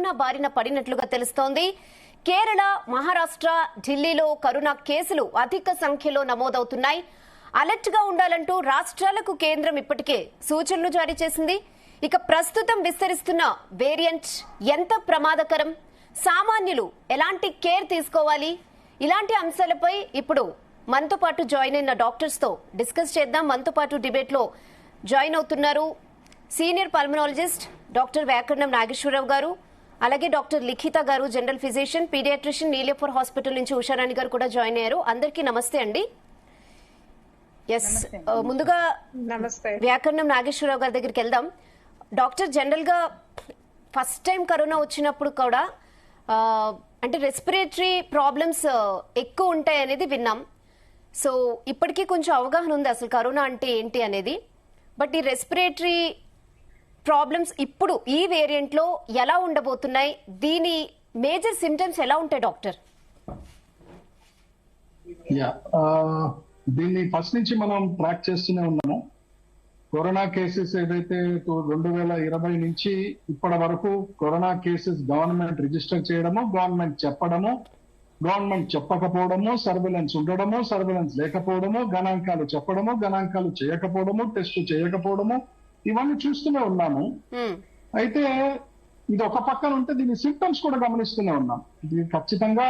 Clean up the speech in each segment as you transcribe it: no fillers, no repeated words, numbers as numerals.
Corona బారిన పడినట్లుగా తెలుస్తోంది. కేరళ, మహారాష్ట్ర, ఢిల్లీలో కరోనా కేసులు అధిక సంఖ్యలో నమోదవుతున్నాయి. అలర్ట్ గా ఉండాలంటూ రాష్ట్రాలకు కేంద్రం ఇప్పటికే సూచనలు జారీ చేసింది. ఇక ప్రస్తుతం విస్తరిస్తున్న వేరియంట్ ఎంత ప్రమాదకరం, సామాన్యులు ఎలాంటి కేర్ తీసుకోవాలి, ఇలాంటి అంశాలపై ఇప్పుడు మనతో పాటు జాయిన్ అయిన డాక్టర్స్ తో డిస్కస్ చేద్దాం. మనతో పాటు డిబేట్ లో జాయిన్ అవుతున్నారు సీనియర్ పల్మనాలజిస్ట్ డాక్టర్ వ్యాకరణం నాగేశ్వరరావు గారు, అలాగే డాక్టర్ లిఖిత గారు, జనరల్ ఫిజిషియన్, పీడియాట్రిషియన్, నీలియఫర్ హాస్పిటల్ నుంచి ఉషారాణి గారు కూడా జాయిన్ అయ్యారు. అందరికీ నమస్తే అండి. ఎస్, ముందుగా వ్యాకరణం నాగేశ్వరరావు గారి దగ్గరికి వెళ్దాం. డాక్టర్, జనరల్ గా ఫస్ట్ టైం కరోనా వచ్చినప్పుడు కూడా అంటే రెస్పిరేటరీ ప్రాబ్లమ్స్ ఎక్కువ ఉంటాయి అనేది విన్నాం. సో ఇప్పటికీ కొంచెం అవగాహన ఉంది అసలు కరోనా అంటే ఏంటి అనేది. బట్ ఈ రెస్పిరేటరీ ప్రాబ్లమ్స్ ఇప్పుడు ఈ వేరియంట్ లో ఎలా ఉండబోతున్నాయి, దీని మేజర్ సిమ్టమ్స్ ఎలా ఉంటాయి డాక్టర్? దీన్ని ఫస్ట్ నుంచి మనం ట్రాక్ చేస్తూనే ఉన్నాము. కరోనా కేసెస్ ఏదైతే 2020 నుంచి ఇప్పటి వరకు కరోనా కేసెస్ గవర్నమెంట్ రిజిస్టర్ చేయడము, గవర్నమెంట్ చెప్పడము, గవర్నమెంట్ చెప్పకపోవడము, సర్వేలెన్స్ ఉండడము, సర్వేలెన్స్ లేకపోవడము, గణాంకాలు చెప్పడము, గణాంకాలు చేయకపోవడము, టెస్ట్ చేయకపోవడము, ఇవన్నీ చూస్తూనే ఉన్నాము. అయితే ఇది ఒక పక్కన ఉంటే దీని సింటమ్స్ కూడా గమనిస్తూనే ఉన్నాం. ఇది ఖచ్చితంగా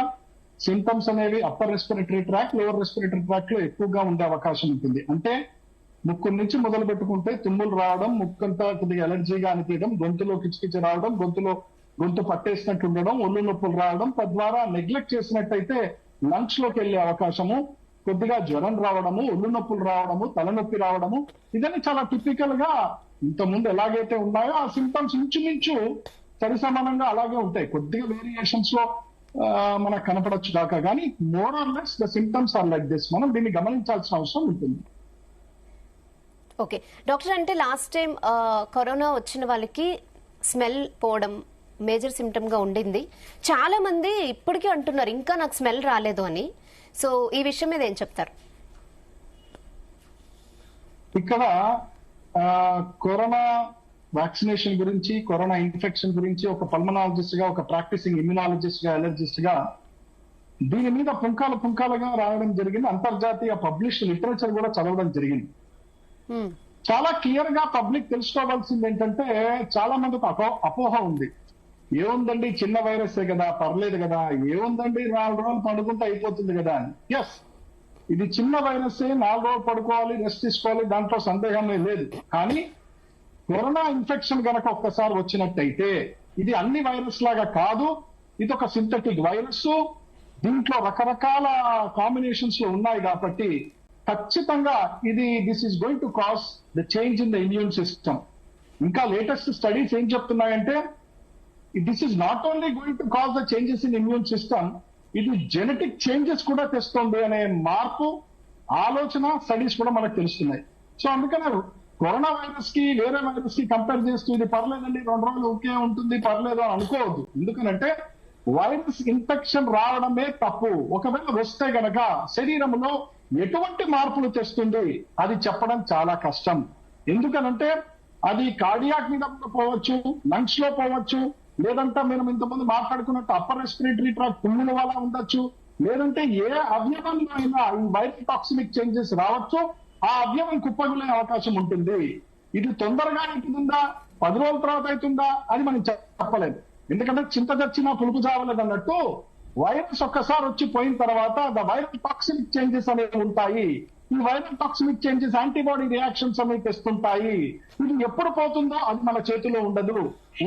సింటమ్స్ అనేవి upper respiratory tract, lower respiratory tract లో ఎక్కువగా ఉండే అవకాశం ఉంటుంది. అంటే ముక్కు నుంచి మొదలు పెట్టుకుంటే తుమ్ములు రావడం, ముక్కంతా కొద్దిగా ఎలర్జీగా అనిపించడం, గొంతులో కిచకిచ రావడం, గొంతు పట్టేసినట్టు ఉండడం, ఒళ్ళు నొప్పులు రావడం, తద్వారా నెగ్లెక్ట్ చేసినట్టయితే లంగ్స్ లోకి వెళ్లే అవకాశము, కొద్దిగా జ్వరం రావడము, ఒళ్ళు నొప్పులు రావడము, తలనొప్పి రావడము, ఇదన్నీ చాలా టిపికల్ గా ఇంతకుముందు ఎలాగైతే ఉన్నాయో ఆ సింటమ్స్ ఇంచుమించు సరిసమానంగా అలాగే ఉంటాయి. కొద్దిగా వేరియేషన్స్ లో మనకు కనపడచ్చు కాక, కానీ more or less the symptoms are like this. మనం దీన్ని గమనించాల్సిన అవసరం ఉంటుంది. ఓకే డాక్టర్, అంటే లాస్ట్ టైం కరోనా వచ్చిన వాళ్ళకి స్మెల్ పోవడం మేజర్ సిమ్టమ్ గా ఉండింది. చాలా మంది ఇప్పటికీ అంటున్నారు ఇంకా నాకు స్మెల్ రాలేదు అని. సో ఈ విషయం మీద ఏం చెప్తారు? ఇక్కడ కరోనా వ్యాక్సినేషన్ గురించి, కరోనా ఇన్ఫెక్షన్ గురించి ఒక పల్మనాలజిస్ట్ గా, ఒక ప్రాక్టీసింగ్ ఇమ్యునాలజిస్ట్ గా, అలర్జిస్ట్ గా దీని మీద పుంకాలుగా రాయడం జరిగింది. అంతర్జాతీయ పబ్లిష్డ్ లిటరేచర్ కూడా చదవడం జరిగింది. చాలా క్లియర్ గా పబ్లిక్ తెలుసుకోవాల్సింది ఏంటంటే, చాలా మందికి అపోహ ఉంది. ఏముందండి, చిన్న వైరసే కదా, పర్లేదు కదా, ఏముందండి 4 రోజులు పడుకుంటే అయిపోతుంది కదా అని. ఎస్, ఇది చిన్న వైరసే, 4 రోజులు పడుకోవాలి, రెస్ట్ తీసుకోవాలి, దాంట్లో సందేహమే లేదు. కానీ కరోనా ఇన్ఫెక్షన్ గనక ఒక్కసారి వచ్చినట్టయితే ఇది అన్ని వైరస్ లాగా కాదు, ఇది ఒక సింథటిక్ వైరస్. దీంట్లో రకరకాల కాంబినేషన్స్ లో ఉన్నాయి కాబట్టి ఖచ్చితంగా this is going to cause the change in the immune system. ఇంకా లేటెస్ట్ స్టడీస్ ఏం చెప్తున్నాయంటే, this is not only going to cause the changes in immune system, ఇది జెనెటిక్ చేంజెస్ కూడా తెస్తుంది అనే మార్పు, ఆలోచన, స్టడీస్ కూడా మనకు తెలుస్తున్నాయి. సో అందుకనే కరోనా వైరస్ కి వేరే వైరస్ కి కంపేర్ చేస్తూ ఇది పర్లేదండి 2 రోజులు ఓకే ఉంటుంది పర్లేదు అని అనుకోవద్దు. ఎందుకంటే వైరస్ ఇన్ఫెక్షన్ రావడమే తప్పు. ఒకవేళ వస్తే గనక శరీరంలో ఎటువంటి మార్పులు తెస్తుంది అది చెప్పడం చాలా కష్టం. ఎందుకనంటే అది కార్డియాక్ మీద పోవచ్చు, లంగ్స్ లో పోవచ్చు, లేదంటే మనం ఇంతకుముందు మాట్లాడుకున్నట్టు అప్పర్ రెస్పిరేటరీ ట్రాక్ తుమ్ముల వల్ల ఉండొచ్చు, లేదంటే ఏ అవయవంలో అయినా ఈ వైరల్ టాక్సిమిక్ చేంజెస్ రావచ్చు, ఆ అవయవం కుప్పగులే అవకాశం ఉంటుంది. ఇది తొందరగా ఉంటుందా, 10 రోజుల తర్వాత అవుతుందా అది మనం చెప్పలేదు. ఎందుకంటే చింత చచ్చినా పులుపు చావలేదు అన్నట్టు వైరస్ ఒక్కసారి వచ్చి పోయిన తర్వాత ద వైరల్ టాక్సిమిక్ చేంజెస్ అనేవి ఉంటాయి. ఈ వైరల్ టాక్సిమిక్ చేంజెస్ యాంటీబాడీ రియాక్షన్స్ అనేవి తెస్తుంటాయి. ఇది ఎప్పుడు పోతుందో అది మన చేతిలో ఉండదు.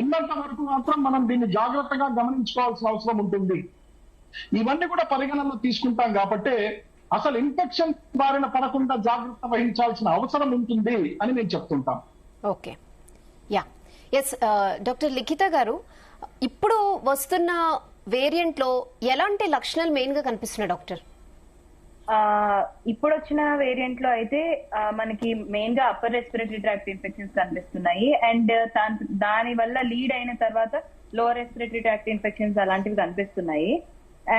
ఉన్నంత వరకు మాత్రం మనం దీన్ని జాగ్రత్తగా గమనించుకోవాల్సిన అవసరం ఉంటుంది. ఇవన్నీ కూడా పరిగణనలో తీసుకుంటాం కాబట్టి అసలు ఇన్ఫెక్షన్ బారిన పడకుండా జాగ్రత్త వహించాల్సిన అవసరం ఉంటుంది అని నేను చెప్తుంటాం. ఓకే, యా, ఎస్ డాక్టర్ లిఖిత గారు, ఇప్పుడు వస్తున్న వేరియంట్ లో ఎలాంటి లక్షణాలు మెయిన్ గా కనిపిస్తున్నాయి డాక్టర్? ఇప్పుడు వచ్చిన వేరియంట్ లో అయితే మనకి మెయిన్ గా అప్పర్ రెస్పిరేటరీ ట్రాక్ట్ ఇన్ఫెక్షన్స్ కనిపిస్తున్నాయి. అండ్ దాని వల్ల లీడ్ అయిన తర్వాత లోవర్ రెస్పిరేటరీ ట్రాక్ట్ ఇన్ఫెక్షన్స్ అలాంటివి కనిపిస్తున్నాయి.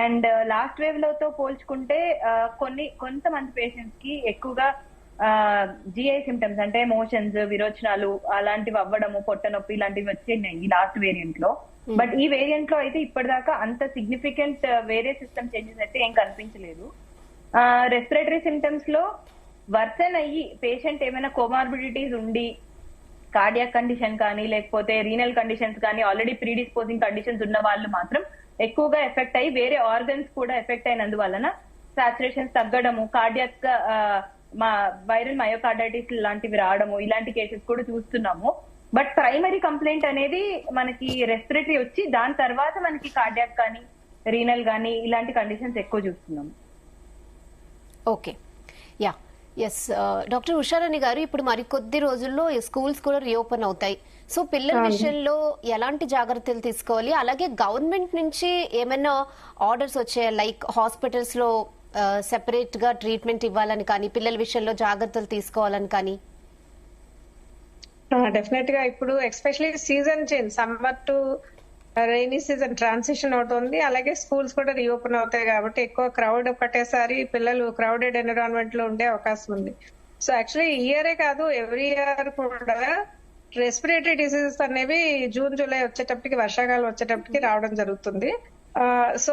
అండ్ లాస్ట్ వేవ్ లతో పోల్చుకుంటే కొంతమంది పేషెంట్స్ కి ఎక్కువగా జిఐ సిమ్టమ్స్ అంటే మోషన్స్, విరోచనాలు అలాంటివి అవ్వడము, పొట్ట నొప్పి ఇలాంటివి వచ్చినాయి ఈ లాస్ట్ వేరియంట్ లో. బట్ ఈ వేరియంట్ లో అయితే ఇప్పటిదాకా అంత సిగ్నిఫికెంట్ వేరే సిస్టమ్ చేంజెస్ అయితే ఏం కనిపించలేదు. రెస్పిరేటరీ సిమ్టమ్స్ లో వర్సన్ అయ్యి పేషెంట్ ఏమైనా కోమార్బిడిటీస్ ఉండి కార్డియాక్ కండిషన్ కానీ లేకపోతే రీనల్ కండిషన్స్ కానీ ఆల్రెడీ ప్రీడిస్పోజింగ్ కండిషన్స్ ఉన్న వాళ్ళు మాత్రం ఎక్కువగా ఎఫెక్ట్ అయ్యి వేరే ఆర్గన్స్ కూడా ఎఫెక్ట్ అయినందువలన సాచురేషన్స్ తగ్గడము, కార్డియాక్ వైరల్ మయోకార్డైటిస్ లాంటివి రావడము ఇలాంటి కేసెస్ కూడా చూస్తున్నాము. బట్ ప్రైమరీ కంప్లైంట్ అనేది మనకి రెస్పిరేటరీ వచ్చి దాని తర్వాత మనకి కార్డియాక్ కానీ రీనల్ కానీ ఇలాంటి కండిషన్స్ ఎక్కువ చూస్తున్నాము. Okay, ya, yes. Doctor Usharani garu, ఇప్పుడు మరి కొద్ది రోజుల్లో స్కూల్స్ కూడా రీఓపెన్ అవుతాయి. సో పిల్లల విషయంలో ఎలాంటి జాగ్రత్తలు తీసుకోవాలి? అలాగే గవర్నమెంట్ నుంచి ఏమైనా ఆర్డర్స్ వచ్చాయా, లైక్ హాస్పిటల్స్ లో సెపరేట్ గా ట్రీట్మెంట్ ఇవ్వాలని కానీ, పిల్లల విషయంలో జాగ్రత్తలు తీసుకోవాలని కానీ? డెఫినెట్ గా ఇప్పుడు especially season change, summer to rainy season transition అవుతుంది. అలాగే స్కూల్స్ కూడా రీఓపెన్ అవుతాయి కాబట్టి ఎక్కువ క్రౌడ్ ఒకటేసారి పిల్లలు క్రౌడెడ్ ఎన్విరాన్మెంట్ లో ఉండే అవకాశం ఉంది. సో యాక్చువల్లీ ఇయరే కాదు, ఎవ్రీ ఇయర్ కూడా రెస్పిరేటరీ డిసీజెస్ అనేవి జూన్ జూలై వచ్చేటప్పటికి, వర్షాకాలం వచ్చేటప్పటికి రావడం జరుగుతుంది. సో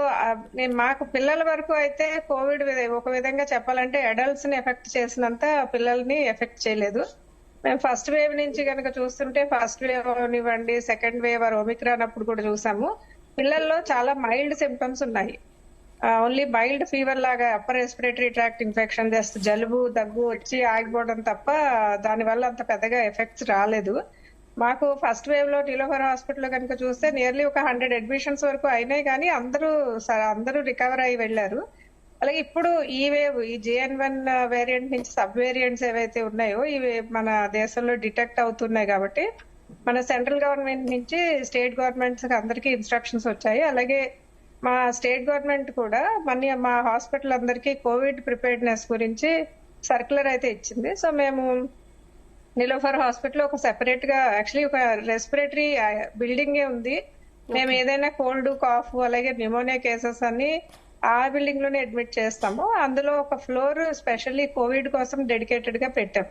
నేను మాకు పిల్లల వరకు అయితే కోవిడ్ ఒక విధంగా చెప్పాలంటే అడల్ట్స్ ని ఎఫెక్ట్ చేసినంత పిల్లల్ని ఎఫెక్ట్ చేయలేదు. మేము ఫస్ట్ వేవ్ నుంచి కనుక చూస్తుంటే, ఫస్ట్ వేవ్ అనివ్వండి, సెకండ్ వేవ్ ఒమిక్రాన్ అప్పుడు కూడా చూసాము, పిల్లల్లో చాలా మైల్డ్ సిమ్టమ్స్ ఉన్నాయి. ఓన్లీ మైల్డ్ ఫీవర్ లాగా upper respiratory tract infection, just జలుబు దగ్గు వచ్చి ఆగిపోవడం తప్ప దానివల్ల అంత పెద్దగా ఎఫెక్ట్స్ రాలేదు. మాకు ఫస్ట్ వేవ్ లో నీలోఫర్ హాస్పిటల్ కనుక చూస్తే నియర్లీ ఒక 100 అడ్మిషన్స్ వరకు అయినాయి, కానీ అందరూ రికవర్ అయ్యి వెళ్లారు. అలాగే ఇప్పుడు ఈ వేవ్, ఈ JN1 వేరియంట్ నుంచి సబ్ వేరియంట్స్ ఏవైతే ఉన్నాయో ఇవి మన దేశంలో డిటెక్ట్ అవుతున్నాయి కాబట్టి మన సెంట్రల్ గవర్నమెంట్ నుంచి స్టేట్ గవర్నమెంట్స్ అందరికీ ఇన్స్ట్రక్షన్స్ వచ్చాయి. అలాగే మా స్టేట్ గవర్నమెంట్ కూడా మా హాస్పిటల్ అందరికీ కోవిడ్ ప్రిపేర్డ్నెస్ గురించి సర్క్యులర్ అయితే ఇచ్చింది. సో మేము నీలోఫర్ హాస్పిటల్ ఒక సెపరేట్ గా, యాక్చువల్లీ ఒక రెస్పిరేటరీ బిల్డింగే ఉంది. మేము ఏదైనా కోల్డ్, కాఫ్ అలాగే న్యూమోనియా కేసెస్ అన్ని ఆ బిల్డింగ్ లోనే అడ్మిట్ చేస్తాము. అందులో ఒక ఫ్లోర్ స్పెషల్లీ కోవిడ్ కోసం డెడికేటెడ్ గా పెట్టాం.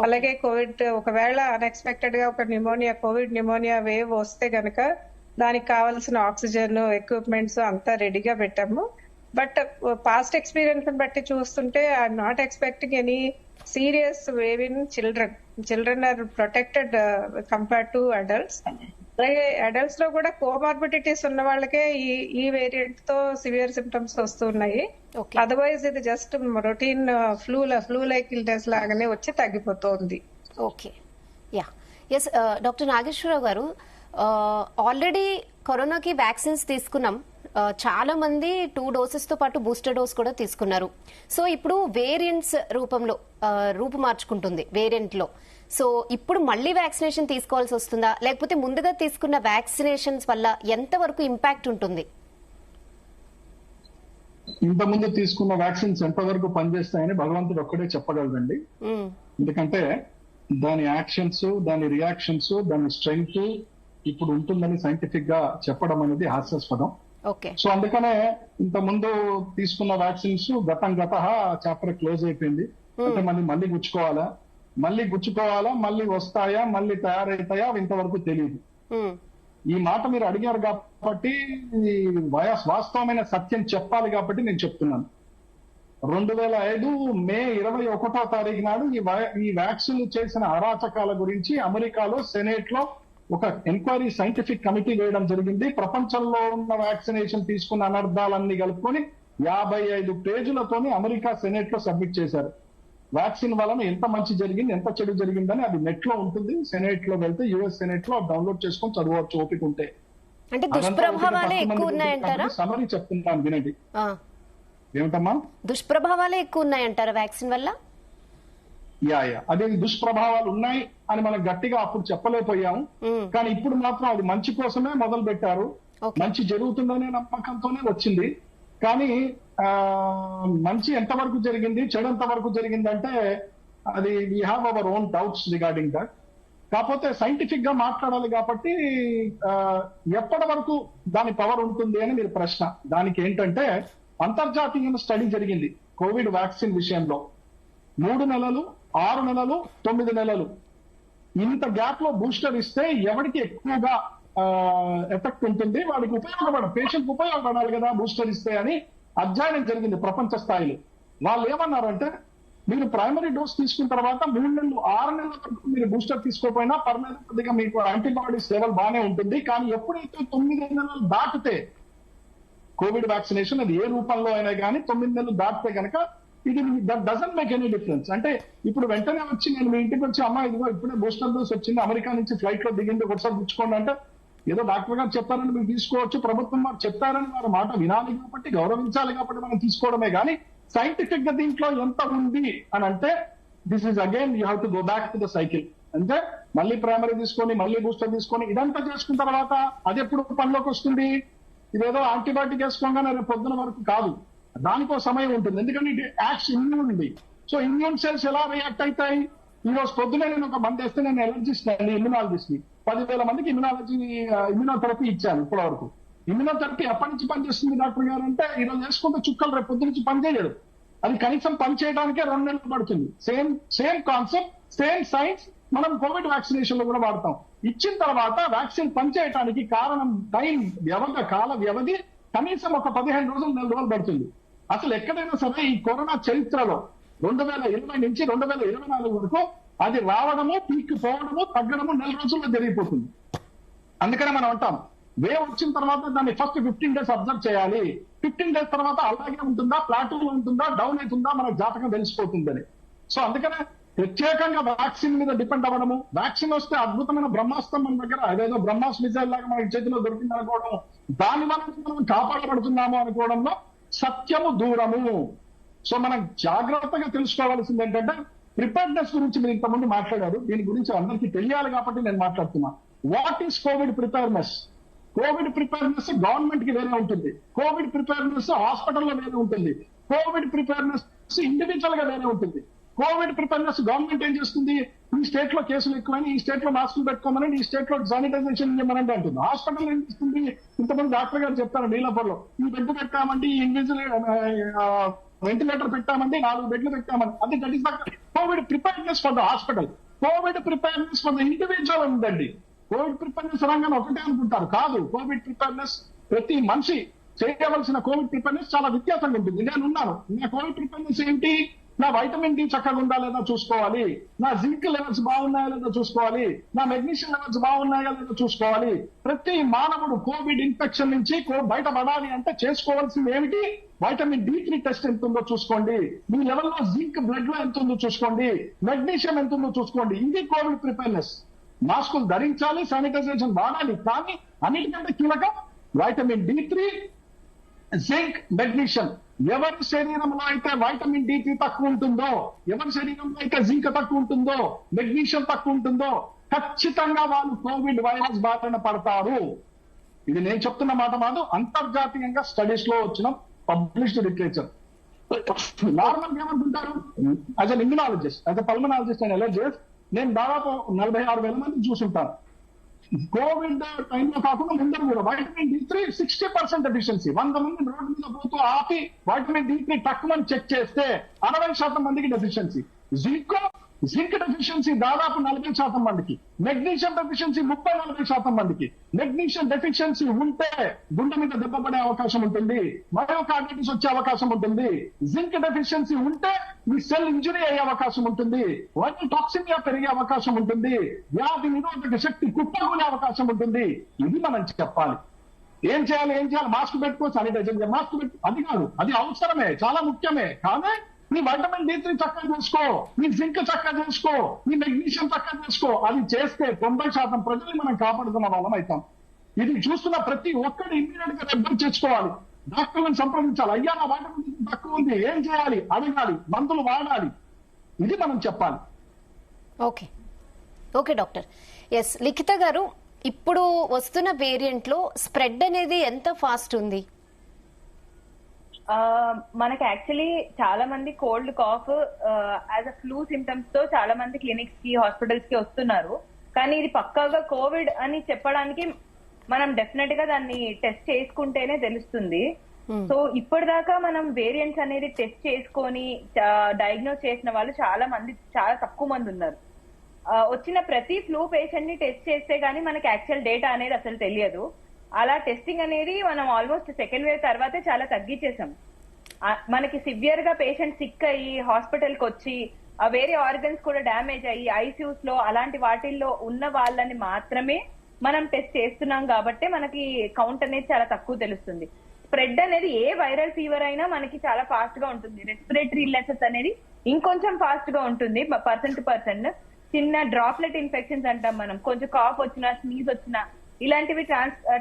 అలాగే కోవిడ్ ఒకవేళ అన్ఎక్స్పెక్టెడ్ గా ఒక కోవిడ్ న్యూమోనియా వేవ్ వస్తే గనక దానికి కావాల్సిన ఆక్సిజన్, ఎక్విప్మెంట్స్ అంతా రెడీగా పెట్టాము. బట్ పాస్ట్ ఎక్స్పీరియన్స్ బట్టి చూస్తుంటే I'm not expecting any serious wave in children are protected compared to adults. అలాగే అడల్ట్స్ లో కూడా కోమార్బిడిటీస్ ఉన్న వాళ్ళకే ఈ వేరియంట్ తో సివియర్ సిమ్టమ్స్ వస్తున్నాయి. అదర్వైజ్ ఇది just routine flu like illness లాగానే వచ్చి తగ్గిపోతుంది. Okay, ya, yes. Doctor Nageswararao garu, already కరోనాకి వ్యాక్సిన్స్ తీసుకున్నాం, చాలా మంది 2 డోసెస్ తో పాటు బూస్టర్ డోస్ కూడా తీసుకున్నారు. సో ఇప్పుడు వేరియంట్స్ రూపంలో రూపు మార్చుకుంటుంది వేరియంట్ లో. సో ఇప్పుడు మళ్ళీ వ్యాక్సినేషన్ తీసుకోవాల్సి వస్తుందా, లేకపోతే ముందుగా తీసుకున్న వ్యాక్సినేషన్స్ వల్ల ఎంత వరకు ఇంపాక్ట్ ఉంటుంది? ఇంతకుముందు తీసుకున్న వ్యాక్సిన్స్ ఎంతవరకు పనిచేస్తాయని భగవంతుడు ఒక్కడే చెప్పగలదండి. ఎందుకంటే దాని యాక్షన్స్, దాని రియాక్షన్స్, దాని స్ట్రెంగ్త్ ఇప్పుడు ఉంటుందని సైంటిఫిక్ గా చెప్పడం అనేది హాస్యాస్పదం. సో అందుకనే ఇంత ముందు తీసుకున్న వ్యాక్సిన్స్ గత చాప్టర్ క్లోజ్ అయిపోయింది. అంటే మళ్ళీ గుచ్చుకోవాలా, మళ్ళీ వస్తాయా, మళ్ళీ తయారవుతాయా, ఇంతవరకు తెలియదు. ఈ మాట మీరు అడిగారు కాబట్టి, వాస్తవమైన సత్యం చెప్పాలి కాబట్టి నేను చెప్తున్నాను. 2005 మే 21 నాడు ఈ వ్యాక్సిన్ చేసిన అరాచకాల గురించి అమెరికాలో సెనేట్ లో ఒక ఎంక్వైరీ సైంటిఫిక్ కమిటీ వేయడం జరిగింది. ప్రపంచంలో ఉన్న వ్యాక్సినేషన్ తీసుకున్న అనర్థాలన్నీ కలుపుకొని 55 పేజీలతోని అమెరికా సెనేట్ లో సబ్మిట్ చేశారు. వ్యాక్సిన్ వలన ఎంత మంచి జరిగింది, ఎంత చెడు జరిగిందని అది నెట్ లో ఉంటుంది. సెనేట్ లో వెళ్తే యుఎస్ సెనేట్ లో డౌన్లోడ్ చేసుకొని చదవచ్చు ఓపిక ఉంటే. అంటే దుష్ప్రభావాలే ఎక్కువ ఉన్నాయంటారా? సమరీ చెప్తున్నాను వినండి. ఏమిటమ్మా? దుష్ప్రభావాలే ఎక్కువ ఉన్నాయంటారా వ్యాక్సిన్ వల్ల? అదే దుష్ప్రభావాలు ఉన్నాయి అని మనం గట్టిగా అప్పుడు చెప్పలేకపోయాము. కానీ ఇప్పుడు మాత్రం అది మంచి కోసమే మొదలు పెట్టారు. మంచి జరుగుతుందనే నమ్మకంతోనే వచ్చింది. కానీ మంచి ఎంతవరకు జరిగింది, చెడు ఎంతవరకు జరిగింది అంటే అది we have our own doubts regarding that. కాకపోతే సైంటిఫిక్ గా మాట్లాడాలి కాబట్టి ఎప్పటి వరకు దాని పవర్ ఉంటుంది అని మీరు ప్రశ్న. దానికి ఏంటంటే అంతర్జాతీయ స్టడీ జరిగింది కోవిడ్ వ్యాక్సిన్ విషయంలో. 3 నెలలు 6 నెలలు 9 నెలలు ఇంత గ్యాప్ లో బూస్టర్ ఇస్తే ఎవరికి ఎక్కువగా ఎఫెక్ట్ ఉంటుంది, వాడికి పేషెంట్ ఉపయోగపడాలి కదా బూస్టర్ ఇస్తే అని అధ్యయనం జరిగింది ప్రపంచ స్థాయిలో. వాళ్ళు ఏమన్నారంటే మీరు ప్రైమరీ డోస్ తీసుకున్న తర్వాత 3 నెలలు 6 నెలల వరకు మీరు బూస్టర్ తీసుకోకపోయినా పర్లేదు, కొద్దిగా మీకు యాంటీబాడీస్ లెవెల్ బాగానే ఉంటుంది. కానీ ఎప్పుడైతే 9 నెలలు దాటితే కోవిడ్ వ్యాక్సినేషన్ అది ఏ రూపంలో అయినా కానీ 9 నెలలు దాటితే కనుక ఇది డజంట్ మేక్ ఎనీ డిఫరెన్స్. అంటే ఇప్పుడు వెంటనే వచ్చి నేను మీ ఇంటికి వచ్చి అమ్మా ఇదిగో ఇప్పుడే బూస్టర్ డోస్ వచ్చింది, అమెరికా నుంచి ఫ్లైట్ లో దిగింది, ఒకసారి పుచ్చుకోండి అంటే ఏదో డాక్టర్ గారు చెప్పారని మీరు తీసుకోవచ్చు, ప్రభుత్వం వారు చెప్పారని వారి మాట వినాలి కాబట్టి గౌరవించాలి కాబట్టి మనం తీసుకోవడమే. కానీ సైంటిఫిక్ గా దీంట్లో ఎంత ఉంది అని అంటే this is again you have to go back to the cycle. అంటే మళ్ళీ ప్రైమరీ తీసుకొని మళ్ళీ బూస్టర్ తీసుకొని ఇదంతా చేసుకున్న తర్వాత అది ఎప్పుడు పనిలోకి వస్తుంది? ఇదేదో యాంటీబయాటిక్ వేసుకోగానే రేపు పొద్దున వరకు కాదు, దానికో సమయం ఉంటుంది. ఎందుకంటే ఇది యాక్ట్స్ ఇమ్యూన్ ఉంది. సో ఇమ్యూన్ సెల్స్ ఎలా రియాక్ట్ అవుతాయి? ఈ రోజు పొద్దునే నేను ఒక మంది వేస్తే నేను ఎలర్జిస్ట్ అండి, ఇమ్యూనాలజిస్ట్ ని 10,000 మందికి ఇమ్యూనోథెరపీ ఇచ్చాను ఇప్పటి వరకు. ఇమ్యూనోథెరపీ ఎప్పటి నుంచి పనిచేస్తుంది డాక్టర్ గారు అంటే ఈ రోజు వేసుకుంటే చుక్కలు రేపు పొద్దు నుంచి పనిచేయదు. అది కనీసం పని చేయడానికే 2 నెలలు పడుతుంది. సేమ్ కాన్సెప్ట్, సేమ్ సైన్స్ మనం కోవిడ్ వ్యాక్సినేషన్ లో కూడా వాడతాం. ఇచ్చిన తర్వాత వ్యాక్సిన్ పనిచేయడానికి కారణం కాల వ్యవధి కనీసం ఒక 15 రోజులు 4 రోజులు పడుతుంది. అసలు ఎక్కడైనా సరే ఈ కరోనా చరిత్రలో 2020 నుంచి 2024 వరకు అది రావడము, పీక్ పోవడము, తగ్గడము 4 రోజుల్లో జరిగిపోతుంది. అందుకనే మనం అంటాం వేవ్ వచ్చిన తర్వాత దాన్ని ఫస్ట్ 15 డేస్ అబ్జర్వ్ చేయాలి. 15 డేస్ తర్వాత అలాగే ఉంటుందా, ప్లాటూలో ఉంటుందా, డౌన్ అవుతుందా, మనకు జాతకం తెలిసిపోతుందని. సో అందుకనే ప్రత్యేకంగా వ్యాక్సిన్ మీద డిపెండ్ అవ్వడము, వ్యాక్సిన్ వస్తే అద్భుతమైన బ్రహ్మాస్త్రం మన దగ్గర అదేదో బ్రహ్మాస్ మిసైల్ లాగా మనకి చేతిలో దొరికింది అనుకోవడము, దాని వల్ల మనం కాపాడబడుతున్నాము అనుకోవడంలో సత్యము దూరము. సో మనం జాగ్రత్తగా తెలుసుకోవాల్సింది ఏంటంటే ప్రిపేర్నెస్ గురించి మీరు ఇంతకుముందు మాట్లాడారు, దీని గురించి అందరికీ తెలియాలి కాబట్టి నేను మాట్లాడుతున్నా. What is Covid preparedness? Covid preparedness government కి వేరే ఉంటుంది, కోవిడ్ ప్రిపేర్నెస్ హాస్పిటల్లో వేరే ఉంటుంది, కోవిడ్ ప్రిపేర్నెస్ ఇండివిజువల్ గా వేరే ఉంటుంది. కోవిడ్ ప్రిపేర్నెస్ గవర్నమెంట్ ఏం చేస్తుంది? ఈ స్టేట్ లో కేసులు ఎక్కువని ఈ స్టేట్ లో మాస్కులు పెట్టుకోమని, ఈ స్టేట్ లో శానిటైజేషన్ చేయమని అంటుంది. హాస్పిటల్ ఏం చేస్తుంది? ఇంతమంది డాక్టర్ గారు చెప్తారు నీలపర్లో ఈ బెడ్ పెట్టామండి, ఈ ఇండివిజువల్ వెంటిలేటర్ పెట్టామండి, 4 బెడ్లు పెట్టామని. అది that is the Covid preparedness for the hospital. Covid preparedness for the individual ఉందండి. కోవిడ్ ప్రిపేర్నెస్ రంగాన్ని ఒకటే అనుకుంటారు, కాదు. కోవిడ్ ప్రిపేర్నెస్ ప్రతి మనిషి చేయవలసిన కోవిడ్ ప్రిపేర్నెస్ చాలా వ్యత్యాసంగా ఉంటుంది. నేనున్నాను, నా కోవిడ్ ప్రిపేర్నెస్ ఏంటి? నా వైటమిన్ డి చక్కగా ఉందా లేదా చూసుకోవాలి, నా జింక్ లెవెల్స్ బాగున్నాయా లేదా చూసుకోవాలి, నా మెగ్నీషియం లెవెల్స్ బాగున్నాయా లేదా చూసుకోవాలి. ప్రతి మానవుడు కోవిడ్ ఇన్ఫెక్షన్ నుంచి బయటపడాలి అంటే చేసుకోవాల్సింది ఏమిటి? వైటమిన్ D3 టెస్ట్ ఎంత ఉందో చూసుకోండి, మీ లెవెల్లో జింక్ బ్లడ్ లో ఎంత ఉందో చూసుకోండి, మెగ్నీషియం ఎంత ఉందో చూసుకోండి. ఇది కోవిడ్ ప్రిపేర్నెస్. మాస్కులు ధరించాలి, శానిటైజేషన్ వాడాలి, కానీ అన్నిటికంటే కీలకం వైటమిన్ D3, జింక్, మెగ్నీషియం. ఎవరి శరీరంలో అయితే వైటమిన్ D3 తక్కువ ఉంటుందో, ఎవరి శరీరంలో అయితే జింక్ తక్కువ ఉంటుందో, మెగ్నీషియం తక్కువ ఉంటుందో ఖచ్చితంగా వాళ్ళు కోవిడ్ వైరస్ బారిన పడతారు. ఇది నేను చెప్తున్న మాట కాదు, అంతర్జాతీయంగా స్టడీస్ లో వచ్చిన పబ్లిష్డ్ లిటరేచర్. నార్మల్ గా ఏమనుకుంటారు? As an immunologist, as a pulmonologist and allergist నేను దాదాపు 46,000 మంది చూసుంటాను. కోవిడ్ టైంలో కాకుండా ముందర కూడా వైటమిన్ D3 60% డెఫిషియన్సీ. 100 మంది రోడ్డు మీద పోతూ ఆపి వైటమిన్ D3 తక్కువ చెక్ చేస్తే 60% మందికి డెఫిషియన్సీ. జింక్ డెఫిషియన్సీ దాదాపు 40% మందికి, మెగ్నీషియం డెఫిషియన్సీ 30-40% మందికి. మెగ్నీషియం డెఫిషియన్సీ ఉంటే గుండె మీద దెబ్బ పడే అవకాశం ఉంటుంది, మయోకార్డిటిస్ వచ్చే అవకాశం ఉంటుంది. జింక్ డెఫిషియన్సీ ఉంటే మీ సెల్ ఇంజురీ అయ్యే అవకాశం ఉంటుంది, వైరల్ టాక్సిమియా పెరిగే అవకాశం ఉంటుంది, వ్యాధి నిరోధక శక్తి కుప్పకూలే అవకాశం ఉంటుంది. ఇది మనం చెప్పాలి. ఏం చేయాలి? మాస్క్ పెట్టుకో, శానిటైజర్ మాస్క్ పెట్టు, అది కాదు, అది అవసరమే, చాలా ముఖ్యమే. కానీ నీ వైటమిన్ D3 చక్కగా చేసుకో, నీ జింక్ చక్కగా చేసుకో, నీ మెగ్నీషియం చక్కగా చేసుకో. అది చేస్తే 90% ప్రజల్ని మనం కాపాడుతున్న వాళ్ళం అవుతాం. ఇది చూస్తున్న ప్రతి ఒక్కరు ఇమ్మీడియట్ గా రెబ్బర్ చేసుకోవాలి, డాక్టర్లను సంప్రదించాలి. అయ్యా నా వైటమిన్ D3 తక్కువ ఉంది, ఏం చేయాలి? అడగాలి, మందులు వాడాలి. ఇది మనం చెప్పాలి. Okay doctor. ఎస్ లిఖిత గారు, ఇప్పుడు వస్తున్న వేరియంట్ లో స్ప్రెడ్ అనేది ఎంత ఫాస్ట్ ఉంది? మనకి యాక్చువల్లీ చాలా మంది cold cough as a flu symptoms తో చాలా మంది క్లినిక్స్ కి హాస్పిటల్స్ కి వస్తున్నారు. కానీ ఇది పక్కాగా కోవిడ్ అని చెప్పడానికి మనం డెఫినెట్ గా దాన్ని టెస్ట్ చేసుకుంటేనే తెలుస్తుంది. సో ఇప్పటిదాకా మనం వేరియంట్స్ అనేది టెస్ట్ చేసుకొని డయాగ్నోస్ చేసిన వాళ్ళు చాలా తక్కువ మంది ఉన్నారు. వచ్చిన ప్రతి ఫ్లూ పేషెంట్ ని టెస్ట్ చేస్తే గానీ మనకి యాక్చువల్ డేటా అనేది అసలు తెలియదు. అలా టెస్టింగ్ అనేది మనం ఆల్మోస్ట్ సెకండ్ వేవ్ తర్వాతే చాలా తగ్గించేసాం. మనకి సివియర్ గా పేషెంట్ సిక్ అయ్యి హాస్పిటల్ కి వచ్చి వేరే ఆర్గన్స్ కూడా డ్యామేజ్ అయ్యి ఐసీయూస్ లో అలాంటి వాటిల్లో ఉన్న వాళ్ళని మాత్రమే మనం టెస్ట్ చేస్తున్నాం కాబట్టి మనకి కౌంట్ అనేది చాలా తక్కువ తెలుస్తుంది. స్ప్రెడ్ అనేది ఏ వైరల్ ఫీవర్ అయినా మనకి చాలా ఫాస్ట్ గా ఉంటుంది. రెస్పిరేటరీ ఇల్నెసెస్ అనేది ఇంకొంచెం ఫాస్ట్ గా ఉంటుంది పర్సన్ టు పర్సన్. చిన్న డ్రాప్లెట్ ఇన్ఫెక్షన్స్ అంటాం మనం, కొంచెం కాఫ్ వచ్చినా స్నీజ్ వచ్చినా ఇలాంటివి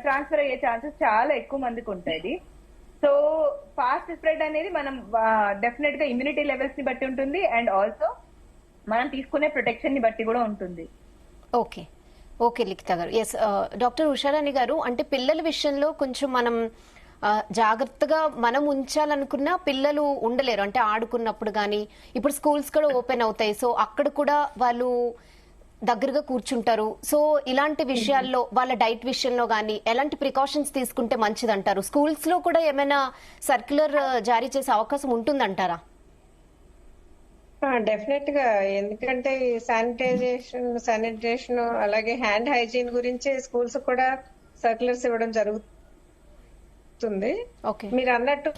ట్రాన్స్ఫర్ అయ్యే ఛాన్సెస్ చాలా ఎక్కువ మందికి ఉంటాయి. సో ఫాస్ట్ స్ప్రెడ్ అనేది మనం డెఫినెట్ గా ఇమ్యూనిటీ లెవెల్స్ ని బట్టి ఉంటుంది అండ్ ఆల్సో మనం తీసుకునే ప్రొటెక్షన్ ని బట్టి కూడా ఉంటుంది. ఓకే ఓకే లిఖిత గారు. ఎస్ డాక్టర్ ఉషారాణి గారు, అంటే పిల్లల విషయంలో కొంచెం మనం జాగ్రత్తగా మనం ఉంచాలనుకున్నా పిల్లలు ఉండలేరు. అంటే ఆడుకున్నప్పుడు కానీ ఇప్పుడు స్కూల్స్ కూడా ఓపెన్ అవుతాయి, సో అక్కడ కూడా వాళ్ళు దగ్గరగా కూర్చుంటారు. సో ఇలాంటి విషయాల్లో వాళ్ళ డైట్ విషయంలో కానీ ఎలాంటి ప్రికాషన్స్ తీసుకుంటే మంచిదంటారు? స్కూల్స్ లో కూడా ఏమైనా సర్క్యులర్ జారీ చేసే అవకాశం ఉంటుందంటారా? డెఫినెట్ గా, ఎందుకంటే శానిటైజేషన్ అలాగే హ్యాండ్ హైజీన్ గురించి స్కూల్స్ కూడా సర్క్యులర్స్ ఇవ్వడం జరుగుతుంది. మీరు అన్నట్టు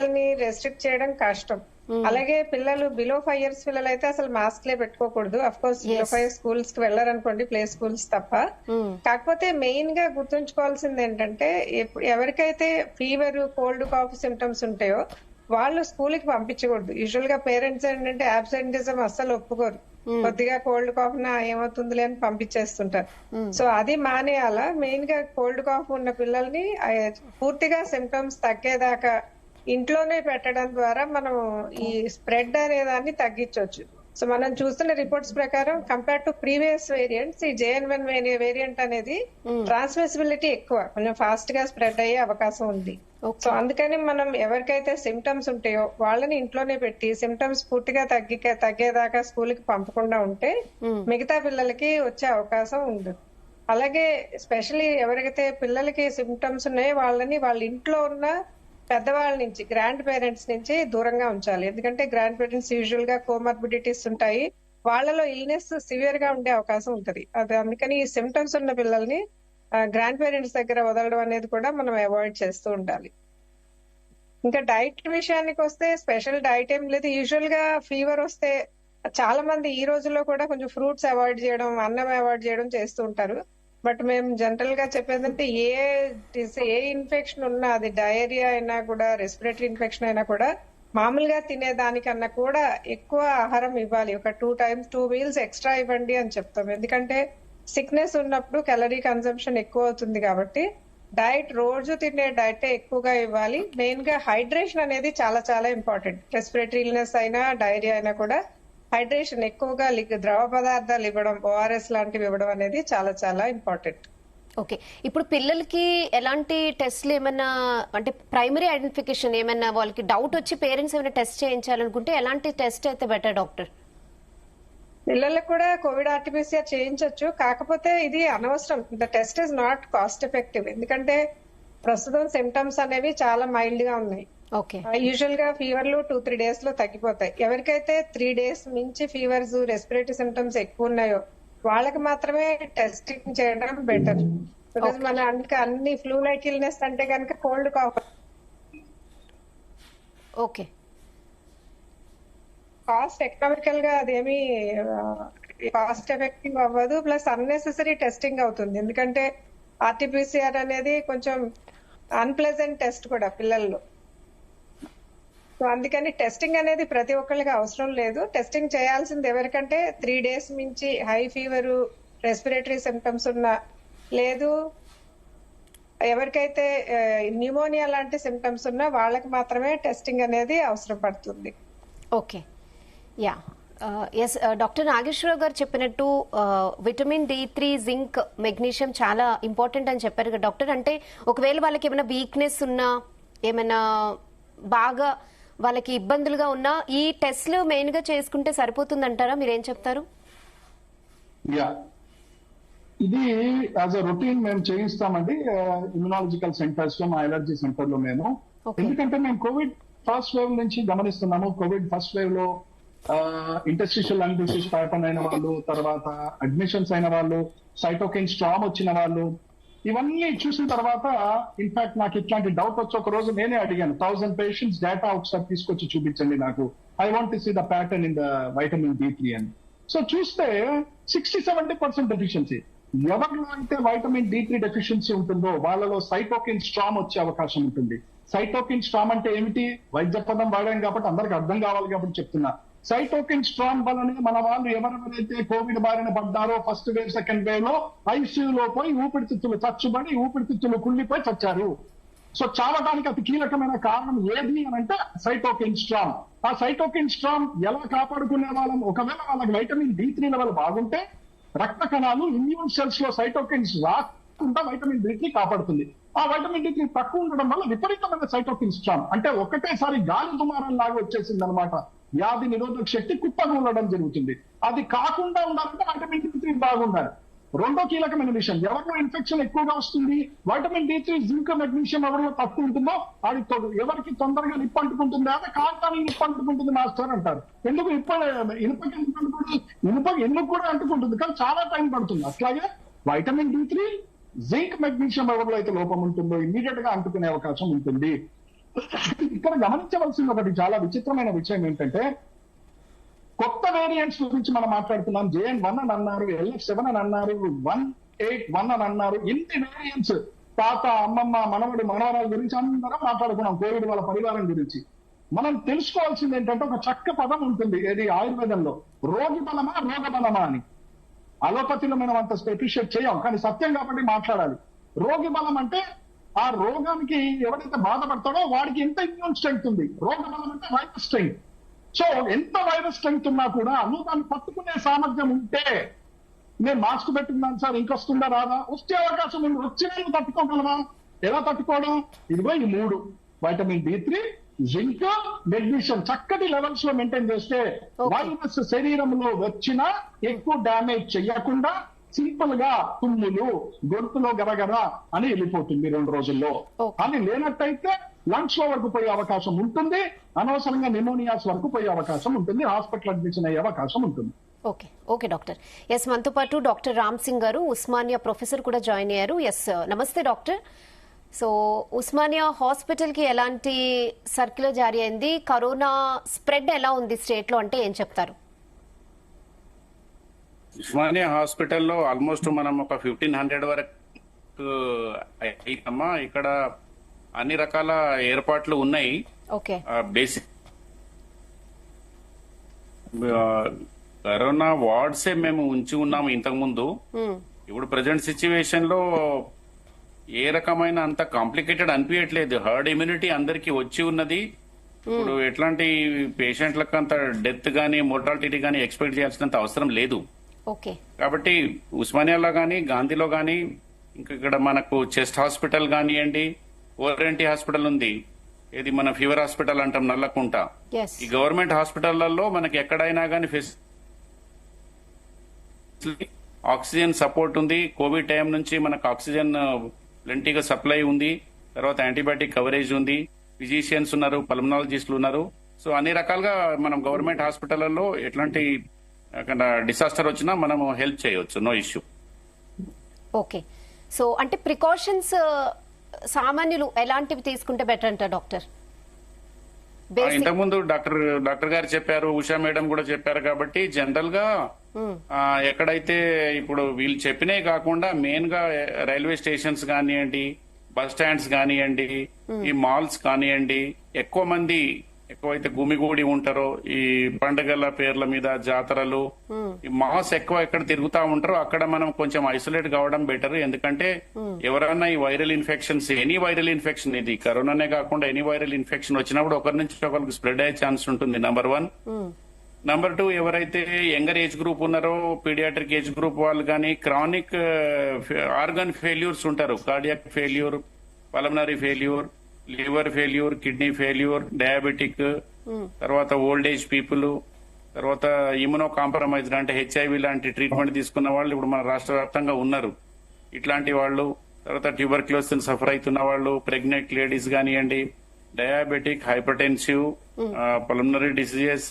రెస్ట్రిక్ట్ చేయడం కష్టం. అలాగే పిల్లలు బిలో 5 years పిల్లలు అయితే అసలు మాస్క్ లే పెట్టుకోకూడదు. అఫ్ కోర్స్ బిలో 5 స్కూల్స్ కి వెళ్ళారనుకోండి, ప్లే స్కూల్స్ తప్ప. కాకపోతే మెయిన్ గా గుర్తుంచుకోవాల్సింది ఏంటంటే, ఎవరికైతే ఫీవర్ కోల్డ్ కాఫ్ సిమ్టమ్స్ ఉంటాయో వాళ్ళు స్కూల్ కి పంపించకూడదు. యూజువల్ గా పేరెంట్స్ ఏంటంటే అబ్సెంటిజం అస్సలు ఒప్పుకోరు. కొద్దిగా కోల్డ్ కాఫ్ నా ఏమవుతుందిలే అని పంపించేస్తుంటారు. సో అది మానేయాలా. మెయిన్ గా కోల్డ్ కాఫ్ ఉన్న పిల్లల్ని పూర్తిగా సిమ్టమ్స్ తగ్గేదాకా ఇంట్లోనే పెట్టడం ద్వారా మనం ఈ స్ప్రెడ్ అనే దాన్ని తగ్గించవచ్చు. సో మనం చూస్తున్న రిపోర్ట్స్ ప్రకారం కంపేర్ టు ప్రీవియస్ వేరియంట్స్ ఈ JN1 వేరియంట్ అనేది ట్రాన్స్మిసిబిలిటీ ఎక్కువ, కొంచెం ఫాస్ట్ గా స్ప్రెడ్ అయ్యే అవకాశం ఉంది. సో అందుకని మనం ఎవరికైతే సిమ్టమ్స్ ఉంటాయో వాళ్ళని ఇంట్లోనే పెట్టి సిమ్టమ్స్ పూర్తిగా తగ్గేదాకా స్కూల్ కి పంపకుండా ఉంటే మిగతా పిల్లలకి వచ్చే అవకాశం ఉండదు. అలాగే స్పెషల్లీ ఎవరికైతే పిల్లలకి సిమ్టమ్స్ ఉన్నాయో వాళ్ళని వాళ్ళ ఇంట్లో ఉన్న పెద్దవాళ్ళ నుంచి, గ్రాండ్ పేరెంట్స్ నుంచి దూరంగా ఉంచాలి. ఎందుకంటే గ్రాండ్ పేరెంట్స్ యూజువల్ గా కోమార్బిడిటీస్ ఉంటాయి, వాళ్ళలో ఇల్నెస్ సివియర్ గా ఉండే అవకాశం ఉంటది. అందుకని ఈ సిమ్టమ్స్ ఉన్న పిల్లల్ని గ్రాండ్ పేరెంట్స్ దగ్గర వదలడం అనేది కూడా మనం అవాయిడ్ చేస్తూ ఉండాలి. ఇంకా డైట్ విషయానికి వస్తే స్పెషల్ డైట్ ఏం లేదు. యూజువల్ గా ఫీవర్ వస్తే చాలా మంది ఈ రోజుల్లో కూడా కొంచెం ఫ్రూట్స్ అవాయిడ్ చేయడం, అన్నం అవాయిడ్ చేయడం చేస్తూ ఉంటారు. బట్ మేము జనరల్ గా చెప్పేదంటే ఏ ఇన్ఫెక్షన్ ఉన్నా, అది డయేరియా అయినా కూడా రెస్పిరేటరీ ఇన్ఫెక్షన్ అయినా కూడా మామూలుగా తినేదానికన్నా కూడా ఎక్కువ ఆహారం ఇవ్వాలి. ఒక 2 meals ఎక్స్ట్రా ఇవ్వండి అని చెప్తాం. ఎందుకంటే సిక్నెస్ ఉన్నప్పుడు క్యాలరీ కన్సంప్షన్ ఎక్కువ అవుతుంది కాబట్టి డైట్ రోజు తినే డైట్ ఎక్కువగా ఇవ్వాలి. మెయిన్ గా హైడ్రేషన్ అనేది చాలా చాలా ఇంపార్టెంట్. రెస్పిరేటరీ ఇల్నెస్ అయినా డైరియా అయినా కూడా హైడ్రేషన్ ఎక్కువగా ద్రవ పదార్థాలు ఇవ్వడం, ORS లాంటివి ఇవ్వడం అనేది చాలా చాలా ఇంపార్టెంట్. ఓకే, ఇప్పుడు పిల్లలకి ఎలాంటి టెస్ట్లు ఏమైనా, అంటే ప్రైమరీ ఐడెంటిఫికేషన్ ఏమైనా వాళ్ళకి డౌట్ వచ్చి పేరెంట్స్ ఏమైనా టెస్ట్ చేయించాలనుకుంటే ఎలాంటి టెస్ట్ అయితే బెటర్ డాక్టర్? పిల్లలకు కూడా కోవిడ్ RT-PCR చేయించవచ్చు. కాకపోతే ఇది అనవసరం. The test is not cost effective. ఎందుకంటే ప్రస్తుతం సిమ్టమ్స్ అనేవి చాలా మైల్డ్ గా ఉన్నాయి. యూజువల్ గా ఫీవర్లు 2-3 days లో తగ్గిపోతాయి. ఎవరికైతే 3 days మించి ఫీవర్స్, రెస్పిరేటరీ సిమ్టమ్స్ ఎక్కువ ఉన్నాయో వాళ్ళకి మాత్రమే టెస్టింగ్ చేయడం బెటర్. బికాజ్ మన అన్ని ఫ్లూ లైక్ ఇల్నెస్ అంటే కనుక cold cough okay cost economical గా అదేమి కాస్ట్ ఎఫెక్టివ్ అవ్వదు, ప్లస్ అన్నెసెసరీ టెస్టింగ్ అవుతుంది. ఎందుకంటే RT-PCR అనేది కొంచెం అన్ప్లెజెంట్ టెస్ట్ కూడా పిల్లల్లో. సో అందుకని టెస్టింగ్ అనేది ప్రతి ఒక్కరికి అవసరం లేదు. టెస్టింగ్ చేయాల్సింది ఎవరికంటే 3 days మించి హై ఫీవర్, రెస్పిరేటరీ సిమ్టమ్స్ ఉన్నా, లేదు ఎవరికైతే న్యూమోనియా లాంటి సిమ్టమ్స్ ఉన్నా వాళ్ళకి మాత్రమే టెస్టింగ్ అనేది అవసరం పడుతుంది. Okay, ya yes doctor Nageswararao garu చెప్పినట్టు విటమిన్ D3, జింక్, మెగ్నీషియం చాలా ఇంపార్టెంట్ అని చెప్పారు కదా డాక్టర్. అంటే ఒకవేళ వాళ్ళకి ఏమైనా వీక్నెస్ ఉన్నా, ఏమైనా బాగా వాళ్ళకి ఇబ్బందులుగా ఉన్నా ఈ టెస్ట్లు మెయిన్ గా చేసుకుంటే సరిపోతుందంటారా? మీరేం చెప్తారు? యా, ఇది యాజ్ అ రొటీన్ మేము చేయిస్తామండి ఇమ్యునాలజికల్ సెంటర్స్ లో, మా అలర్జీ సెంటర్ లో మేము Okay. ఎందుకంటే మేము కోవిడ్ ఫస్ట్ వేవ్ నుంచి గమనిస్తున్నాము. కోవిడ్ ఫస్ట్ వేవ్ లో ఇంటర్స్టిషియల్ లంగ్ డిసీజ్ టైపన్ అయిన వాళ్ళు, తర్వాత అడ్మిషన్స్ అయిన వాళ్ళు, సైటోకైన్ స్ట్రామ్ వచ్చిన వాళ్ళు, ఇవన్నీ చూసిన తర్వాత ఇన్ఫాక్ట్ నాకు ఇట్లాంటి డౌట్ వచ్చి ఒక రోజు నేనే అడిగాను, 1000 పేషెంట్స్ డేటా ఒకసారి తీసుకొచ్చి చూపించండి నాకు, I want to see the pattern in the vitamin D3 అని. సో చూస్తే 60-70% డెఫిషియన్సీ. ఎవరిలో అయితే వైటమిన్ D3 డెఫిషియన్సీ ఉంటుందో వాళ్ళలో సైటోకిన్ స్ట్రామ్ వచ్చే అవకాశం ఉంటుంది. సైటోకిన్ స్ట్రామ్ అంటే ఏమిటి? వైద్య పదం వాడాం కాబట్టి అందరికి అర్థం కావాలి కాబట్టి చెప్తున్నా. సైటోకిన్ స్ట్రామ్ వల్లనే మన వాళ్ళు ఎవరెవరైతే కోవిడ్ బారిన పడ్డారో ఫస్ట్ వేవ్ సెకండ్ వేవ్ లో ఐసీయూలో పోయి ఊపిరితిత్తులు చచ్చుబడి ఊపిరితిత్తులు కుళ్ళిపోయి చచ్చారు. సో చావడానికి అతి కీలకమైన కారణం ఏది అని అంటే సైటోకిన్ స్ట్రామ్. ఆ సైటోకిన్ స్ట్రామ్ ఎలా కాపాడుకునే వాళ్ళం? ఒకవేళ వాళ్ళకి వైటమిన్ D3 లెవెల్ బాగుంటే రక్త కణాలు ఇమ్యూన్ సెల్స్ లో సైటోకిన్స్ రాకుండా వైటమిన్ D3 కాపాడుతుంది. ఆ వైటమిన్ D3 తక్కువ ఉండడం వల్ల విపరీతమైన సైటోకిన్ స్ట్రామ్, అంటే ఒకటేసారి గాలి దుమారం లాగా వచ్చేసింది అనమాట. వ్యాధి నిరోధక శక్తి కుప్పగూలడం జరుగుతుంది. అది కాకుండా ఉండాలంటే వైటమిన్ D3 బాగుండాలి. రెండో కీలకమైన విషయం, ఎవరిలో ఇన్ఫెక్షన్ ఎక్కువగా వస్తుంది? వైటమిన్ D3 జింక్ మెగ్నీషియం ఎవరిలో తక్కువ ఉంటుందో అది ఎవరికి తొందరగా నిప్పు అంటుకుంటుంది, అదే కాంతానికి నిప్పు అంటుకుంటుంది మాస్టర్ అంటారు. ఎందుకు ఇనుపకి ఎందుకు అంటుకుంటుంది? ఇనుపకి ఎందుకు కూడా అంటుకుంటుంది, కానీ చాలా టైం పడుతుంది. అట్లాగే వైటమిన్ D3 జింక్ మెగ్నీషియం ఎవరిలో అయితే లోపం ఉంటుందో ఇమ్మీడియట్ గా అంటుకునే అవకాశం ఉంటుంది. ఇక్కడ గమనించవలసిన ఒకటి చాలా విచిత్రమైన విషయం ఏంటంటే, కొత్త వేరియంట్స్ గురించి మనం మాట్లాడుతున్నాం. JN.1 అని అన్నారు, LF7 అని అన్నారు, 181 అని అన్నారు. ఇన్ని వేరియంట్స్, తాత, అమ్మమ్మ, మనవడు, మనవరాల గురించి అందరం మాట్లాడుకున్నాం, కోవిడ్ వాళ్ళ పరివారం గురించి. మనం తెలుసుకోవాల్సింది ఏంటంటే, ఒక చక్క పదం ఉంటుంది ఏది ఆయుర్వేదంలో, రోగి బలమా రోగ బలమా అని. అలోపతిలో మనం అంత అప్రిషియేట్ చేయం, కానీ సత్యం కాబట్టి మాట్లాడాలి. రోగి బలం అంటే ఆ రోగానికి ఎవరైతే బాధపడతాడో వాడికి ఎంత ఇమ్యూన్ స్ట్రెంగ్త్ ఉంది. రోగ బలం అంటే వైరస్ స్ట్రెంగ్త్. సో ఎంత వైరస్ స్ట్రెంగ్త్ ఉన్నా కూడా నువ్వు దాన్ని పట్టుకునే సామర్థ్యం ఉంటే, నేను మాస్క్ పెట్టుకున్నాను సార్ ఇంకొస్తుందా రాదా, వచ్చే అవకాశం ఉంది, వచ్చిన తట్టుకోగలవా? ఎలా తట్టుకోవడం? ఇదిగో ఈ 3 వైటమిన్ D3, జింక్, మెగ్నీషియం చక్కటి లెవెల్స్ లో మెయింటైన్ చేస్తే వైరస్ శరీరంలో వచ్చినా ఎక్కువ డ్యామేజ్ చెయ్యకుండా సింపుల్ గా తుమ్ములు, గొంతులో గరగర అని వెళ్ళిపోతుంది 2 రోజుల్లో. కానీ లేనట్టయితే లంగ్స్ లో వరకు పోయే అవకాశం ఉంటుంది, అనవసరంగా నిమోనియాస్ వరకు పోయే అవకాశం ఉంటుంది, హాస్పిటల్ అడ్మిషన్ అయ్యే అవకాశం ఉంటుంది. Okay okay doctor. ఎస్, మనతో పాటు డాక్టర్ రామ్ సింగ్ గారు, ఉస్మానియా ప్రొఫెసర్ కూడా జాయిన్ అయ్యారు. ఎస్, నమస్తే డాక్టర్. సో ఉస్మానియా హాస్పిటల్ కి ఎలాంటి సర్క్యులర్ జారీ అయింది? కరోనా స్ప్రెడ్ ఎలా ఉంది స్టేట్ లో అంటే ఏం చెప్తారు? ఉస్మానియా హాస్పిటల్లో ఆల్మోస్ట్ మనం ఒక 1500 వరకు అయ్యామా. ఇక్కడ అన్ని రకాల ఏర్పాట్లు ఉన్నాయి. ఓకే. బేసిక్ కరోనా వార్డ్సే మేము ఉంచి ఉన్నాము ఇంతకు ముందు. ఇప్పుడు ప్రజెంట్ సిచ్యువేషన్ లో ఏ రకమైన అంత కాంప్లికేటెడ్ అనిపించట్లేదు. హర్డ్ ఇమ్యూనిటీ అందరికి వచ్చి ఉన్నది. ఇప్పుడు ఎట్లాంటి పేషెంట్లకు అంత డెత్ గానీ మోర్టాలిటీ గానీ ఎక్స్పెక్ట్ చేయాల్సినంత అవసరం లేదు. ఓకే. కాబట్టి ఉస్మానియాలో గానీ, గాంధీలో గానీ, ఇంకా ఇక్కడ మనకు చెస్ట్ హాస్పిటల్ కానివ్వండి, ఓఆర్ఎన్టీ హాస్పిటల్ ఉంది, ఇది మన ఫీవర్ హాస్పిటల్ అంటాం నల్లకుంట. ఈ గవర్నమెంట్ హాస్పిటళ్లలో మనకి ఎక్కడైనా గానీ ఆక్సిజన్ సపోర్ట్ ఉంది. కోవిడ్ టైం నుంచి మనకు ఆక్సిజన్ ప్లెంటీగా సప్లై ఉంది. తర్వాత యాంటీబయాటిక్ కవరేజ్ ఉంది. ఫిజిషియన్స్ ఉన్నారు, పల్మనాలజిస్టులు ఉన్నారు. సో అన్ని రకాలుగా మనం గవర్నమెంట్ హాస్పిటళ్లలో ఎట్లాంటి డిసాస్టర్ వచ్చినా మనం హెల్ప్ చేయవచ్చు, నో ఇష్యూ. ఓకే. సో అంటే ప్రికాషన్స్ సామాన్యులు ఎలాంటివి తీసుకుంటే బెటర్ అంటారు డాక్టర్? ఇంతకుముందు డాక్టర్ గారు చెప్పారు, ఉషా మేడం కూడా చెప్పారు. కాబట్టి జనరల్ గా ఎక్కడైతే ఇప్పుడు వీళ్ళు చెప్పినే కాకుండా మెయిన్ గా రైల్వే స్టేషన్స్ కానివ్వండి, బస్ స్టాండ్స్ కానివ్వండి, ఈ మాల్స్ కానివ్వండి, ఎక్కువైతే గుమిగూడి ఉంటారో ఈ పండుగల పేర్ల మీద, జాతరలు, ఈ మాస్ ఎక్కువ ఎక్కడ తిరుగుతా ఉంటారో అక్కడ మనం కొంచెం ఐసోలేట్ కావడం బెటర్. ఎందుకంటే ఎవరైనా ఈ viral infections, any viral infection, ఇది కరోనానే కాకుండా ఎనీ వైరల్ ఇన్ఫెక్షన్ వచ్చినప్పుడు ఒకరి నుంచి ఒకరికి స్ప్రెడ్ అయ్యే ఛాన్స్ ఉంటుంది, నంబర్ 1. నంబర్ 2, ఎవరైతే యంగర్ ఏజ్ గ్రూప్ ఉన్నారో, పీడియాట్రిక్ ఏజ్ గ్రూప్ వాళ్ళు కానీ, క్రానిక్ ఆర్గన్ ఫెయిల్యూర్స్ ఉంటారు, cardiac failure, pulmonary failure, liver failure, kidney failure, diabetic, తర్వాత ఓల్డ్ ఏజ్ పీపుల్, తర్వాత ఇమ్యునో కాంప్రమైజ్డ్ అంటే HIV లాంటి ట్రీట్మెంట్ తీసుకున్న వాళ్ళు ఇప్పుడు మన రాష్ట్ర వ్యాప్తంగా ఉన్నారు. ఇట్లాంటి వాళ్ళు, తర్వాత ట్యూబర్క్యులోసిస్ సఫర్ అవుతున్న వాళ్ళు, ప్రెగ్నెంట్ లేడీస్ కానివ్వండి, డయాబెటిక్, హైపర్టెన్సివ్, పల్మనరీ డిసీజెస్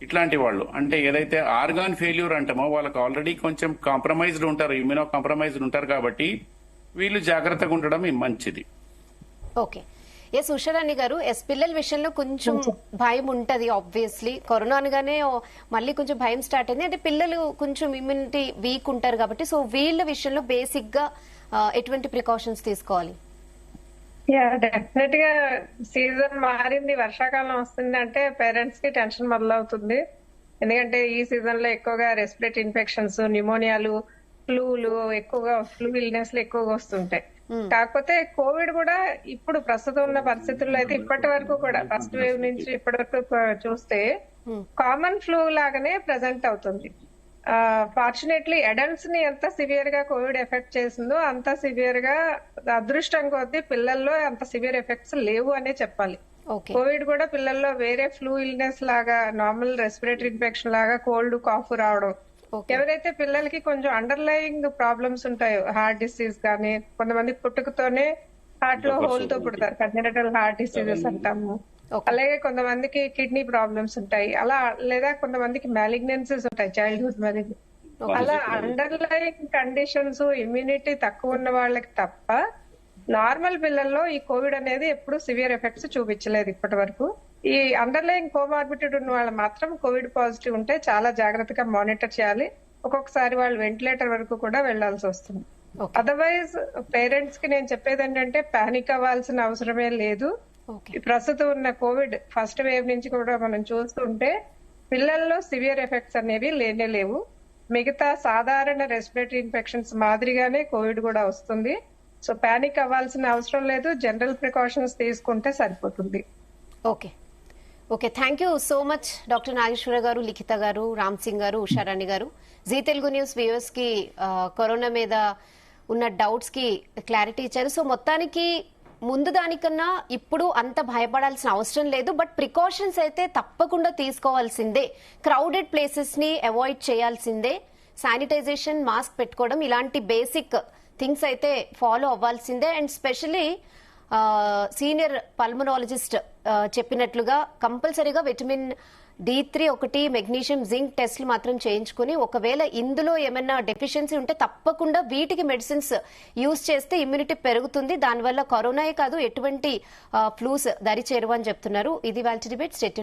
ఇట్లాంటి వాళ్ళు, అంటే ఏదైతే ఆర్గాన్ ఫెయిల్యూర్ అంటామో వాళ్ళకి ఆల్రెడీ కొంచెం కాంప్రమైజ్డ్ ఉంటారు, ఇమ్యూనో కాంప్రమైజ్డ్ ఉంటారు కాబట్టి వీళ్ళు జాగ్రత్తగా ఉండడం మంచిది. ఓకే. ఎస్ ఉషారాణి గారు, పిల్లల విషయంలో కొంచెం భయం ఉంటది. ఆబ్వియస్లీ కరోనా అనగానే మళ్ళీ కొంచెం భయం స్టార్ట్ అయింది. అంటే పిల్లలు కొంచెం ఇమ్యూనిటీ వీక్ ఉంటారు కాబట్టి, సో వీళ్ళ విషయంలో బేసిక్ గా ఎటువంటి ప్రికాషన్స్ తీసుకోవాలి? డెఫినెట్ గా సీజన్ మారింది, వర్షాకాలం వస్తుంది అంటే పేరెంట్స్ కి టెన్షన్ మొదలవుతుంది. ఎందుకంటే ఈ సీజన్ లో ఎక్కువగా రెస్పిరేటరీ ఇన్ఫెక్షన్స్, న్యూమోనియాలు, ఫ్లూలు ఎక్కువగా, ఫ్లూ ఇల్నెస్ ఎక్కువగా వస్తుంటాయి. కాకపోతే కోవిడ్ కూడా ఇప్పుడు ప్రస్తుతం ఉన్న పరిస్థితుల్లో అయితే ఇప్పటి వరకు కూడా ఫస్ట్ వేవ్ నుంచి ఇప్పటి వరకు చూస్తే కామన్ ఫ్లూ లాగానే ప్రెజెంట్ అవుతుంది. ఫార్చునేట్లీ అడల్ట్స్ ని ఎంత సివియర్ గా కోవిడ్ ఎఫెక్ట్ చేసిందో అంత సివియర్ గా, అదృష్టం కొద్దీ పిల్లల్లో అంత సివియర్ ఎఫెక్ట్స్ లేవు అనే చెప్పాలి. కోవిడ్ కూడా పిల్లల్లో వేరే ఫ్లూ ఇల్నెస్ లాగా, నార్మల్ రెస్పిరేటరీ ఇన్ఫెక్షన్ లాగా కోల్డ్, కాఫ్ రావడం, ఎవరైతే పిల్లలకి కొంచెం అండర్లయింగ్ ప్రాబ్లమ్స్ ఉంటాయో, హార్ట్ డిసీజ్ కానీ, కొంతమంది పుట్టుకతోనే హార్ట్ లో హోల్ తో పుడతారు, కంజెనిటల్ హార్ట్ డిసీజెస్ అంటాము. అలాగే కొంతమందికి కిడ్నీ ప్రాబ్లమ్స్ ఉంటాయి, అలా లేదా కొంతమందికి మ్యాలిగ్నెన్సీస్ ఉంటాయి, చైల్డ్హుడ్ మ్యాలిగ్నెన్సీ. అలా అండర్లయింగ్ కండిషన్స్, ఇమ్యూనిటీ తక్కువ ఉన్న వాళ్ళకి తప్ప నార్మల్ పిల్లల్లో ఈ కోవిడ్ అనేది ఎప్పుడు సివియర్ ఎఫెక్ట్స్ చూపించలేదు ఇప్పటి వరకు. ఈ అండర్లయింగ్ కోమార్బిడిటీ ఉన్న వాళ్ళు మాత్రం కోవిడ్ పాజిటివ్ ఉంటే చాలా జాగ్రత్తగా మానిటర్ చేయాలి. ఒక్కొక్కసారి వాళ్ళు వెంటిలేటర్ వరకు కూడా వెళ్లాల్సి వస్తుంది. అదర్వైజ్ పేరెంట్స్ కి నేను చెప్పేది ఏంటంటే పానిక్ అవ్వాల్సిన అవసరమే లేదు. ప్రస్తుతం ఉన్న కోవిడ్ ఫస్ట్ వేవ్ నుంచి కూడా మనం చూస్తుంటే పిల్లల్లో సివియర్ ఎఫెక్ట్స్ అనేవి లేనే లేవు. మిగతా సాధారణ రెస్పిరేటరీ ఇన్ఫెక్షన్స్ మాదిరిగానే కోవిడ్ కూడా వస్తుంది. సో పానిక్ అవ్వాల్సిన అవసరం లేదు, జనరల్ ప్రికాషన్స్ తీసుకుంటే సరిపోతుంది. Okay. Thank you so much doctor Nageswara గారు, లిఖిత గారు, రామ్ సింగ్ గారు, ఉషారాణి గారు. జీ తెలుగు న్యూస్ వ్యూవర్స్ కి కరోనా మీద ఉన్న డౌట్స్ కి క్లారిటీ ఇచ్చారు. సో మొత్తానికి ముందు దానికన్నా ఇప్పుడు అంత భయపడాల్సిన అవసరం లేదు, బట్ ప్రికాషన్స్ అయితే తప్పకుండా తీసుకోవాల్సిందే. క్రౌడెడ్ ప్లేసెస్ ని అవాయిడ్ చేయాల్సిందే. శానిటైజేషన్, మాస్క్ పెట్టుకోవడం, ఇలాంటి బేసిక్ థింగ్స్ అయితే ఫాలో అవ్వాల్సిందే. అండ్ స్పెషలీ సీనియర్ పల్మనాలజిస్ట్ చెప్పినట్లుగా కంపల్సరీగా విటమిన్ D3 ఒకటి, మెగ్నీషియం, జింక్ టెస్ట్లు మాత్రం చేయించుకుని, ఒకవేళ ఇందులో ఏమైనా డెఫిషియన్సీ ఉంటే తప్పకుండా వీటికి మెడిసిన్స్ యూజ్ చేస్తే ఇమ్యూనిటీ పెరుగుతుంది. దానివల్ల కరోనాయే కాదు ఎటువంటి ఫ్లూస్ దరి చేరువని చెప్తున్నారు. ఇది వాళ్ళ డిబేట్. స్టేట్